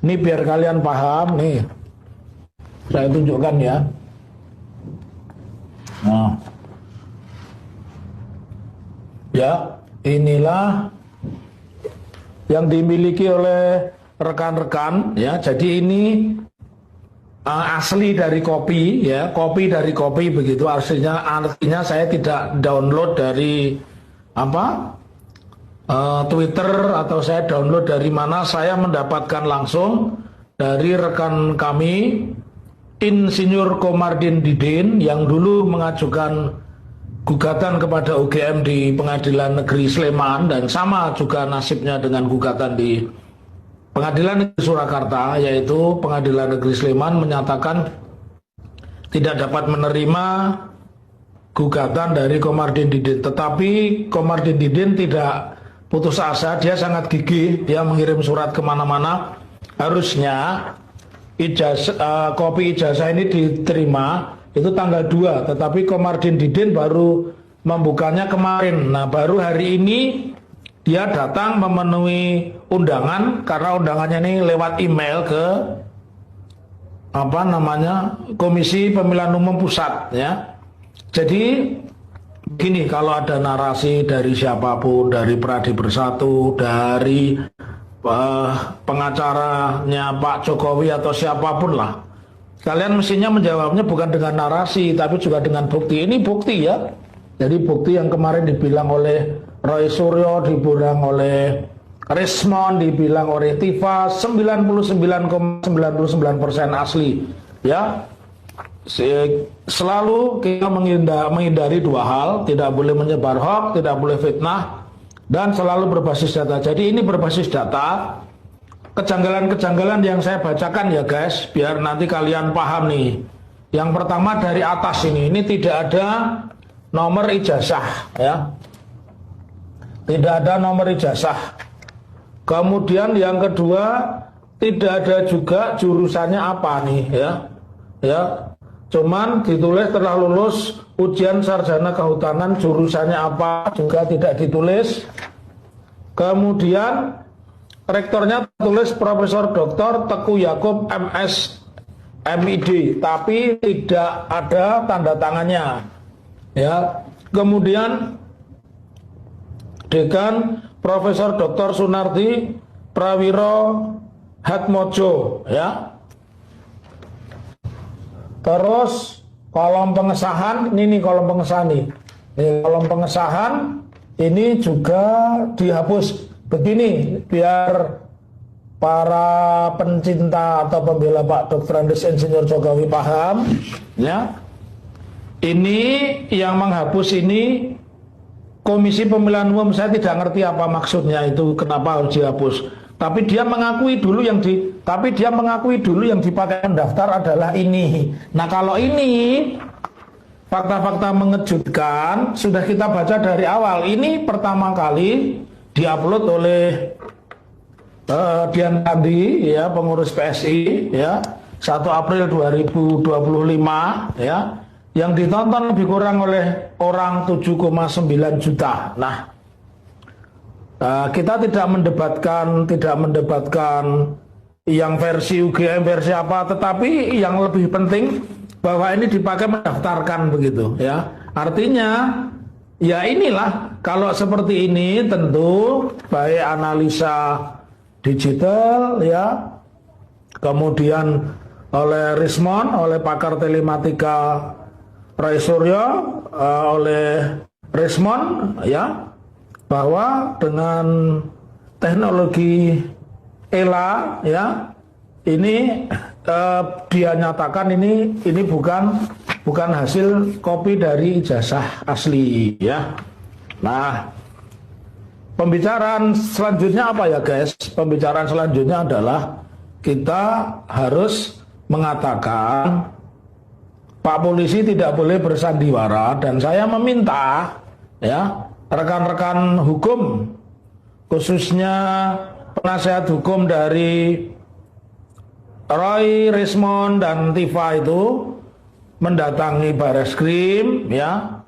Ini biar kalian paham nih. Saya tunjukkan ya. Nah. Ya, inilah yang dimiliki oleh rekan-rekan ya. Jadi ini asli dari kopi ya, kopi dari kopi begitu artinya saya tidak download dari apa Twitter atau saya download dari mana, saya mendapatkan langsung dari rekan kami Insinyur Komardin Didin yang dulu mengajukan gugatan kepada UGM di Pengadilan Negeri Sleman, dan sama juga nasibnya dengan gugatan di Pengadilan Negeri Surakarta, yaitu Pengadilan Negeri Sleman menyatakan tidak dapat menerima gugatan dari Komardin Didin. Tetapi Komardin Didin tidak putus asa, dia sangat gigih, dia mengirim surat kemana-mana. Harusnya kopi ijazah ini diterima itu tanggal 2, tetapi Komardin Didin baru membukanya kemarin. Nah, baru hari ini dia datang memenuhi undangan, karena undangannya ini lewat email ke Komisi Pemilihan Umum Pusat ya. Jadi gini, kalau ada narasi dari siapapun, dari Pradi Bersatu, dari pengacaranya Pak Jokowi atau siapapun lah, kalian mestinya menjawabnya bukan dengan narasi, tapi juga dengan bukti. Ini bukti ya. Jadi bukti yang kemarin dibilang oleh Roy Suryo, dibilang oleh Rismon, dibilang oleh Tifa, 99,99% asli. Ya, selalu kita menghindari dua hal, tidak boleh menyebar hoax, tidak boleh fitnah, dan selalu berbasis data. Jadi ini berbasis data. Kejanggalan-kejanggalan yang saya bacakan ya guys, biar nanti kalian paham nih. Yang pertama dari atas ini tidak ada nomor ijazah ya. Tidak ada nomor ijazah. Kemudian yang kedua, tidak ada juga jurusannya apa nih ya. Ya. Cuman ditulis telah lulus ujian sarjana kehutanan, jurusannya apa juga tidak ditulis. Kemudian rektornya tulis Profesor Dr. Teguh Yakub MS MID, tapi tidak ada tanda tangannya. Ya. Kemudian Dekan Profesor Dr. Sunardi Prawiro Hatmojo ya. Terus kolom pengesahan, ini kolom pengesahan nih. Kolom pengesahan ini juga dihapus. Begini biar para pencinta atau pembela Pak Dr. Andes Insinyur Jokowi paham ya. Ini yang menghapus ini Komisi Pemilihan Umum, saya tidak ngerti apa maksudnya itu, kenapa harus dihapus. Tapi dia mengakui dulu yang dipakai mendaftar adalah ini. Nah, kalau ini fakta-fakta mengejutkan sudah kita baca dari awal. Ini pertama kali diupload oleh Dian Kandi ya, pengurus PSI ya, 1 April 2025 ya. Yang ditonton lebih kurang oleh orang 7,9 juta. Nah, kita tidak mendebatkan yang versi UGM versi apa, tetapi yang lebih penting bahwa ini dipakai mendaftarkan begitu ya. Artinya ya inilah, kalau seperti ini tentu baik analisa digital ya, kemudian oleh Rismon, oleh pakar telematika Roy Suryo, oleh Rismon ya, bahwa dengan teknologi ELA ya, ini dia nyatakan ini bukan hasil kopi dari ijazah asli ya. Nah, pembicaraan selanjutnya apa ya guys? Pembicaraan selanjutnya adalah kita harus mengatakan Pak Polisi tidak boleh bersandiwara, dan saya meminta ya rekan-rekan hukum, khususnya penasihat hukum dari Roy, Rismon, dan Tifa itu mendatangi Bareskrim ya,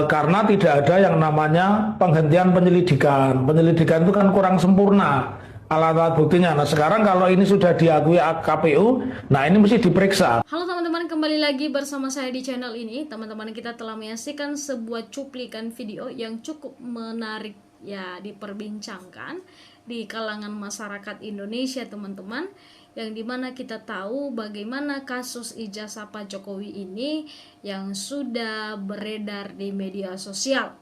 karena tidak ada yang namanya penghentian penyelidikan. Penyelidikan itu kan kurang sempurna. alat-alat buktinya. Nah sekarang kalau ini sudah diakui KPU, nah ini mesti diperiksa. Halo teman-teman, kembali lagi bersama saya di channel ini. Teman-teman, kita telah menyaksikan sebuah cuplikan video yang cukup menarik ya diperbincangkan di kalangan masyarakat Indonesia, teman-teman, yang dimana kita tahu bagaimana kasus ijazah Pak Jokowi ini yang sudah beredar di media sosial.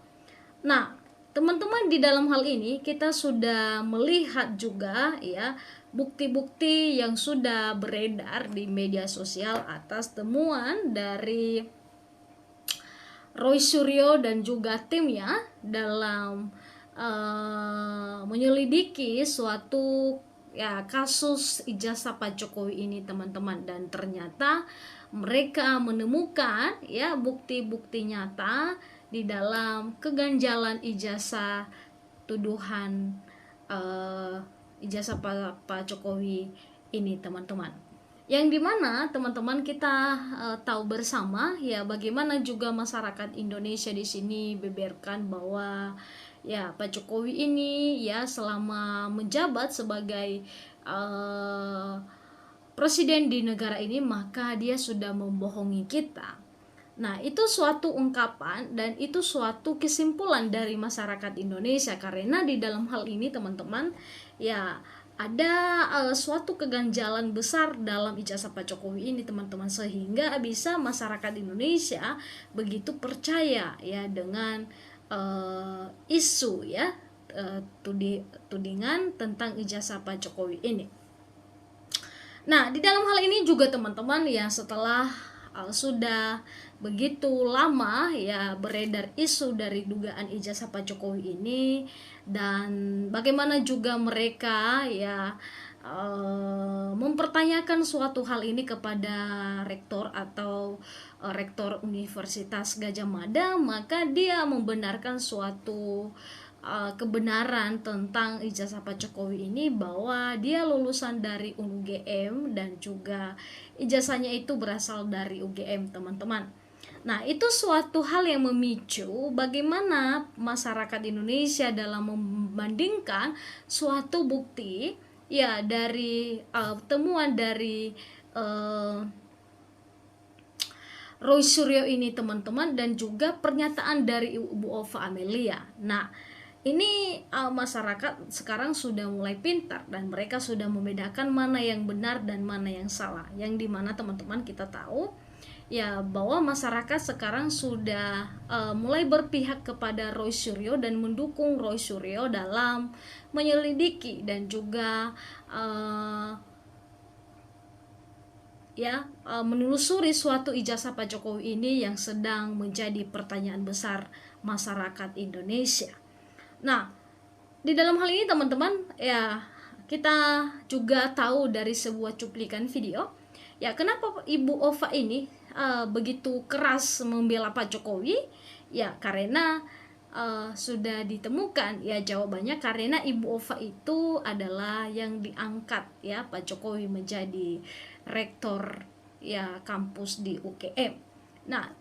Nah, teman-teman, di dalam hal ini kita sudah melihat juga ya bukti-bukti yang sudah beredar di media sosial atas temuan dari Roy Suryo dan juga timnya dalam menyelidiki suatu ya kasus ijazah Pak Jokowi ini, teman-teman, dan ternyata mereka menemukan ya bukti-bukti nyata di dalam keganjalan ijazah tuduhan ijazah Pak Jokowi ini, teman-teman. Yang dimana teman-teman kita tahu bersama ya bagaimana juga masyarakat Indonesia di sini beberkan bahwa ya Pak Jokowi ini ya selama menjabat sebagai presiden di negara ini maka dia sudah membohongi kita. Nah, itu suatu ungkapan dan itu suatu kesimpulan dari masyarakat Indonesia, karena di dalam hal ini, teman-teman, ya ada suatu keganjalan besar dalam ijazah Pak Jokowi ini, teman-teman, sehingga bisa masyarakat Indonesia begitu percaya ya dengan isu ya tudingan tentang ijazah Pak Jokowi ini. Nah, di dalam hal ini juga, teman-teman, ya setelah sudah begitu lama ya beredar isu dari dugaan ijazah Pak Jokowi ini, dan bagaimana juga mereka ya mempertanyakan suatu hal ini kepada rektor atau rektor Universitas Gadjah Mada, maka dia membenarkan suatu kebenaran tentang ijazah Pak Jokowi ini, bahwa dia lulusan dari UGM dan juga ijazahnya itu berasal dari UGM, teman-teman. Nah, itu suatu hal yang memicu bagaimana masyarakat Indonesia dalam membandingkan suatu bukti ya dari temuan dari Roy Suryo ini, teman-teman, dan juga pernyataan dari Ibu Ova Amelia. Nah, ini masyarakat sekarang sudah mulai pintar dan mereka sudah membedakan mana yang benar dan mana yang salah. Yang dimana, teman-teman, kita tahu ya bahwa masyarakat sekarang sudah mulai berpihak kepada Roy Suryo dan mendukung Roy Suryo dalam menyelidiki dan juga menelusuri suatu ijazah Pak Jokowi ini yang sedang menjadi pertanyaan besar masyarakat Indonesia. Nah, di dalam hal ini, teman-teman, ya kita juga tahu dari sebuah cuplikan video ya kenapa Ibu Ova ini begitu keras membela Pak Jokowi, ya karena sudah ditemukan ya jawabannya, karena Ibu Ova itu adalah yang diangkat ya Pak Jokowi menjadi rektor ya kampus di UGM. Nah,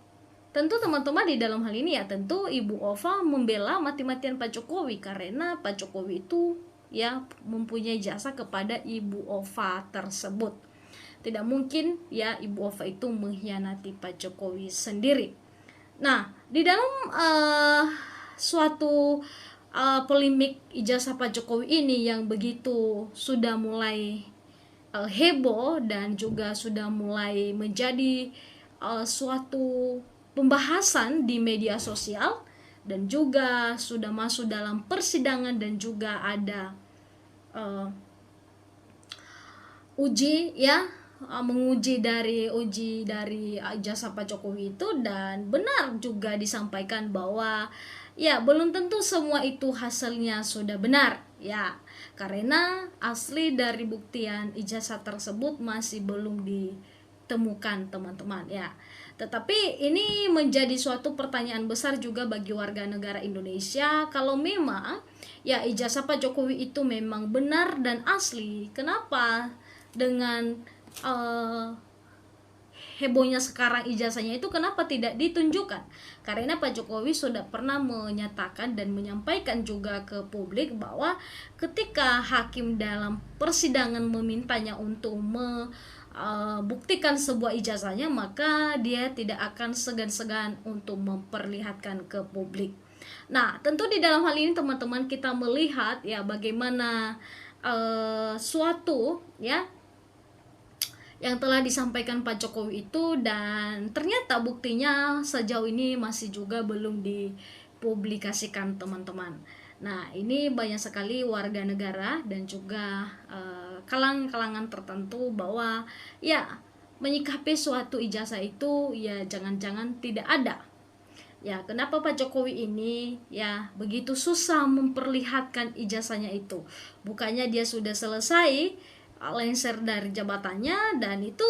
tentu, teman-teman, di dalam hal ini ya tentu Ibu Ova membela mati-matian Pak Jokowi karena Pak Jokowi itu ya mempunyai jasa kepada Ibu Ova tersebut. Tidak mungkin ya Ibu Ova itu mengkhianati Pak Jokowi sendiri. Nah, di dalam suatu polemik ijazah Pak Jokowi ini yang begitu sudah mulai heboh dan juga sudah mulai menjadi suatu pembahasan di media sosial dan juga sudah masuk dalam persidangan dan juga ada menguji dari ijazah Pak Jokowi itu, dan benar juga disampaikan bahwa ya belum tentu semua itu hasilnya sudah benar ya, karena asli dari buktian ijazah tersebut masih belum ditemukan, teman-teman ya. Tetapi ini menjadi suatu pertanyaan besar juga bagi warga negara Indonesia, kalau memang ya ijazah Pak Jokowi itu memang benar dan asli, kenapa dengan hebohnya sekarang ijazahnya itu kenapa tidak ditunjukkan? Karena Pak Jokowi sudah pernah menyatakan dan menyampaikan juga ke publik bahwa ketika hakim dalam persidangan memintanya untuk buktikan sebuah ijazahnya, maka dia tidak akan segan-segan untuk memperlihatkan ke publik. Nah, tentu di dalam hal ini teman-teman kita melihat ya bagaimana suatu ya yang telah disampaikan Pak Jokowi itu, dan ternyata buktinya sejauh ini masih juga belum dipublikasikan teman-teman. Nah, ini banyak sekali warga negara dan juga kalangan tertentu bahwa ya menyikapi suatu ijazah itu ya jangan-jangan tidak ada. Ya, kenapa Pak Jokowi ini ya begitu susah memperlihatkan ijazahnya itu? Bukannya dia sudah selesai lengser dari jabatannya dan itu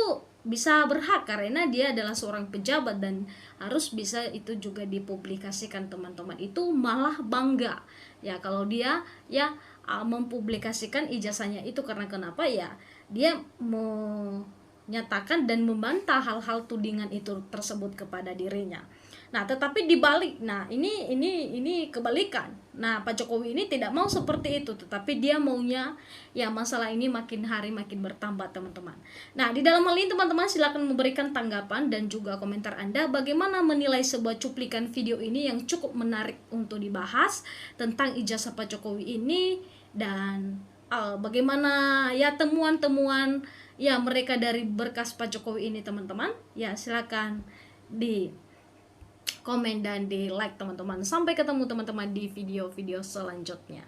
bisa berhak karena dia adalah seorang pejabat dan harus bisa itu juga dipublikasikan teman-teman. Itu malah bangga ya kalau dia ya mempublikasikan ijazahnya itu, karena kenapa ya dia menyatakan dan membantah hal-hal tudingan itu tersebut kepada dirinya. Nah, tetapi dibalik, nah ini kebalikan. Nah, Pak Jokowi ini tidak mau seperti itu, tetapi dia maunya ya masalah ini makin hari makin bertambah teman-teman. Nah, di dalam hal ini teman-teman silakan memberikan tanggapan dan juga komentar Anda bagaimana menilai sebuah cuplikan video ini yang cukup menarik untuk dibahas tentang ijazah Pak Jokowi ini, dan bagaimana ya temuan-temuan ya mereka dari berkas Pak Jokowi ini teman-teman. Ya, silakan di komen dan di like teman-teman. Sampai ketemu teman-teman di video-video selanjutnya.